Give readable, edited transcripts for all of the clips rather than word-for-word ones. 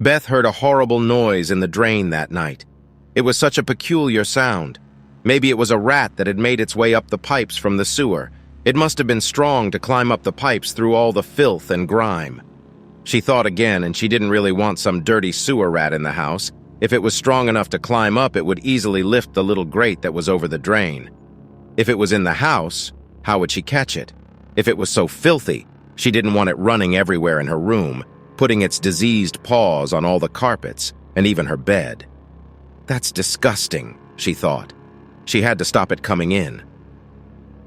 Beth heard a horrible noise in the drain that night. It was such a peculiar sound. Maybe it was a rat that had made its way up the pipes from the sewer. It must have been strong to climb up the pipes through all the filth and grime. She thought again, and she didn't really want some dirty sewer rat in the house. If it was strong enough to climb up, it would easily lift the little grate that was over the drain. If it was in the house, how would she catch it? If it was so filthy, she didn't want it running everywhere in her room, putting its diseased paws on all the carpets and even her bed. That's disgusting, she thought. She had to stop it coming in.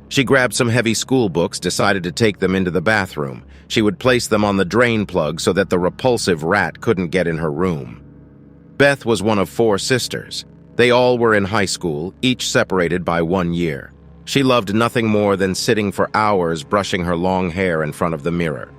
She grabbed some heavy school books, decided to take them into the bathroom. She would place them on the drain plug so that the repulsive rat couldn't get in her room. Beth was one of 4 sisters. They all were in high school, each separated by 1 year. She loved nothing more than sitting for hours brushing her long hair in front of the mirror.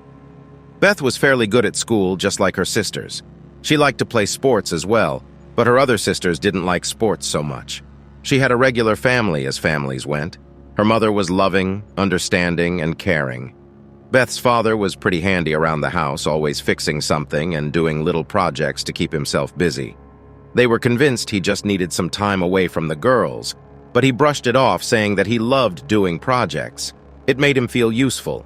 Beth was fairly good at school, just like her sisters. She liked to play sports as well, but her other sisters didn't like sports so much. She had a regular family, as families went. Her mother was loving, understanding, and caring. Beth's father was pretty handy around the house, always fixing something and doing little projects to keep himself busy. They were convinced he just needed some time away from the girls, but he brushed it off, saying that he loved doing projects. It made him feel useful.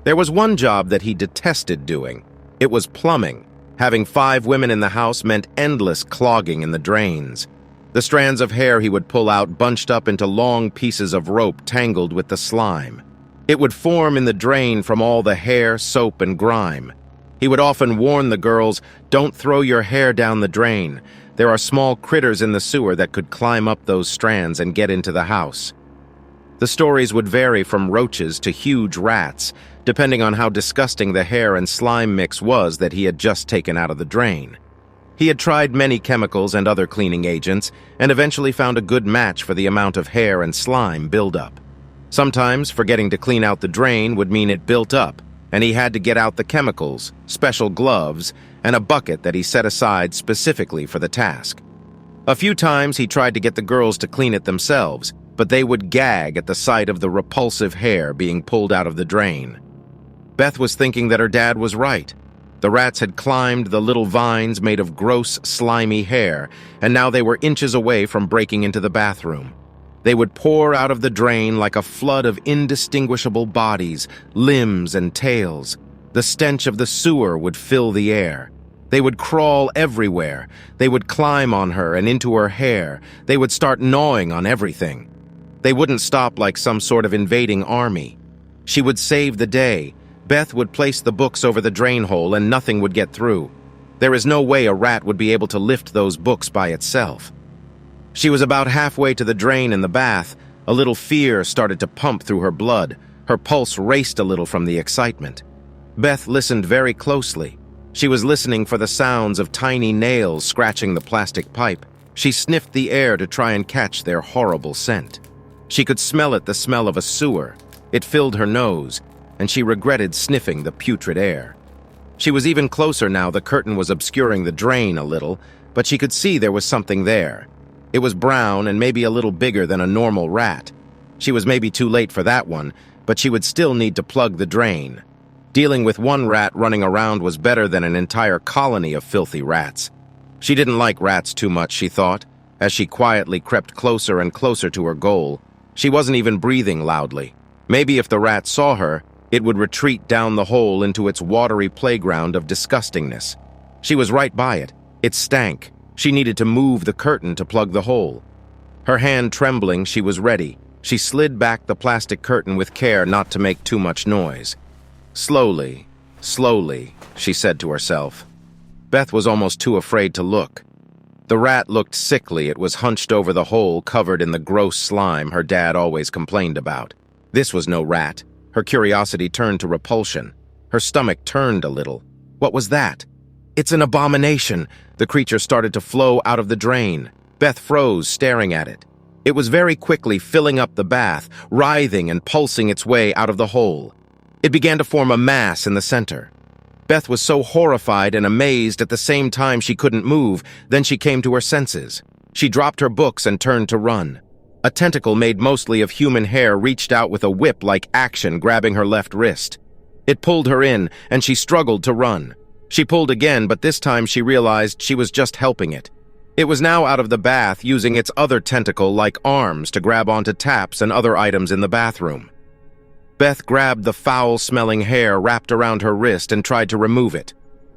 There was one job that he detested doing. It was plumbing. Having 5 women in the house meant endless clogging in the drains. The strands of hair he would pull out bunched up into long pieces of rope tangled with the slime. It would form in the drain from all the hair, soap, and grime. He would often warn the girls, "Don't throw your hair down the drain. There are small critters in the sewer that could climb up those strands and get into the house." The stories would vary from roaches to huge rats, depending on how disgusting the hair and slime mix was that he had just taken out of the drain. He had tried many chemicals and other cleaning agents, and eventually found a good match for the amount of hair and slime buildup. Sometimes forgetting to clean out the drain would mean it built up, and he had to get out the chemicals, special gloves, and a bucket that he set aside specifically for the task. A few times he tried to get the girls to clean it themselves, but they would gag at the sight of the repulsive hair being pulled out of the drain. Beth was thinking that her dad was right. The rats had climbed the little vines made of gross, slimy hair, and now they were inches away from breaking into the bathroom. They would pour out of the drain like a flood of indistinguishable bodies, limbs, and tails. The stench of the sewer would fill the air. They would crawl everywhere. They would climb on her and into her hair. They would start gnawing on everything. They wouldn't stop like some sort of invading army. She would save the day. Beth would place the books over the drain hole and nothing would get through. There is no way a rat would be able to lift those books by itself. She was about halfway to the drain in the bath. A little fear started to pump through her blood. Her pulse raced a little from the excitement. Beth listened very closely. She was listening for the sounds of tiny nails scratching the plastic pipe. She sniffed the air to try and catch their horrible scent. She could smell it, the smell of a sewer. It filled her nose, and she regretted sniffing the putrid air. She was even closer now. The curtain was obscuring the drain a little, but she could see there was something there. It was brown and maybe a little bigger than a normal rat. She was maybe too late for that one, but she would still need to plug the drain. Dealing with one rat running around was better than an entire colony of filthy rats. She didn't like rats too much, she thought, as she quietly crept closer and closer to her goal. She wasn't even breathing loudly. Maybe if the rat saw her, it would retreat down the hole into its watery playground of disgustingness. She was right by it. It stank. She needed to move the curtain to plug the hole. Her hand trembling, she was ready. She slid back the plastic curtain with care not to make too much noise. Slowly, slowly, she said to herself. Beth was almost too afraid to look. The rat looked sickly. It was hunched over the hole, covered in the gross slime her dad always complained about. This was no rat. Her curiosity turned to repulsion. Her stomach turned a little. What was that? It's an abomination. The creature started to flow out of the drain. Beth froze, staring at it. It was very quickly filling up the bath, writhing and pulsing its way out of the hole. It began to form a mass in the center. Beth was so horrified and amazed at the same time she couldn't move. Then she came to her senses. She dropped her books and turned to run. A tentacle made mostly of human hair reached out with a whip-like action, grabbing her left wrist. It pulled her in, and she struggled to run. She pulled again, but this time she realized she was just helping it. It was now out of the bath, using its other tentacle-like arms to grab onto taps and other items in the bathroom. Beth grabbed the foul-smelling hair wrapped around her wrist and tried to remove it.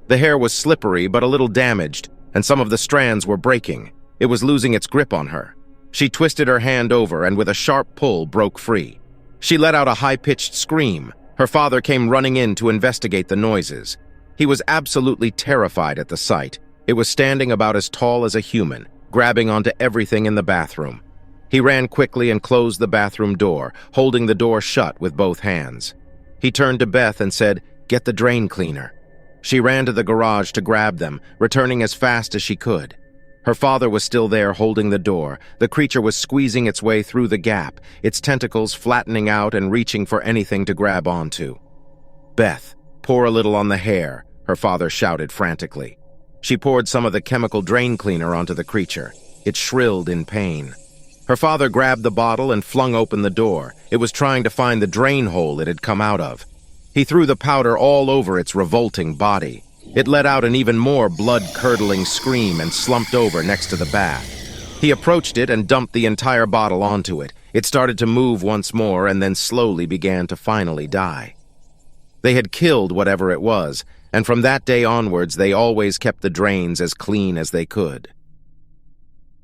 The hair was slippery but a little damaged, and some of the strands were breaking. It was losing its grip on her. She twisted her hand over and with a sharp pull broke free. She let out a high-pitched scream. Her father came running in to investigate the noises. He was absolutely terrified at the sight. It was standing about as tall as a human, grabbing onto everything in the bathroom. He ran quickly and closed the bathroom door, holding the door shut with both hands. He turned to Beth and said, "Get the drain cleaner." She ran to the garage to grab them, returning as fast as she could. Her father was still there holding the door. The creature was squeezing its way through the gap, its tentacles flattening out and reaching for anything to grab onto. "Beth, pour a little on the hair," her father shouted frantically. She poured some of the chemical drain cleaner onto the creature. It shrilled in pain. Her father grabbed the bottle and flung open the door. It was trying to find the drain hole it had come out of. He threw the powder all over its revolting body. It let out an even more blood-curdling scream and slumped over next to the bath. He approached it and dumped the entire bottle onto it. It started to move once more and then slowly began to finally die. They had killed whatever it was, and from that day onwards they always kept the drains as clean as they could.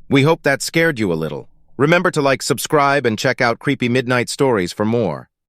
We hope that scared you a little. Remember to subscribe and check out Creepy Midnight Stories for more.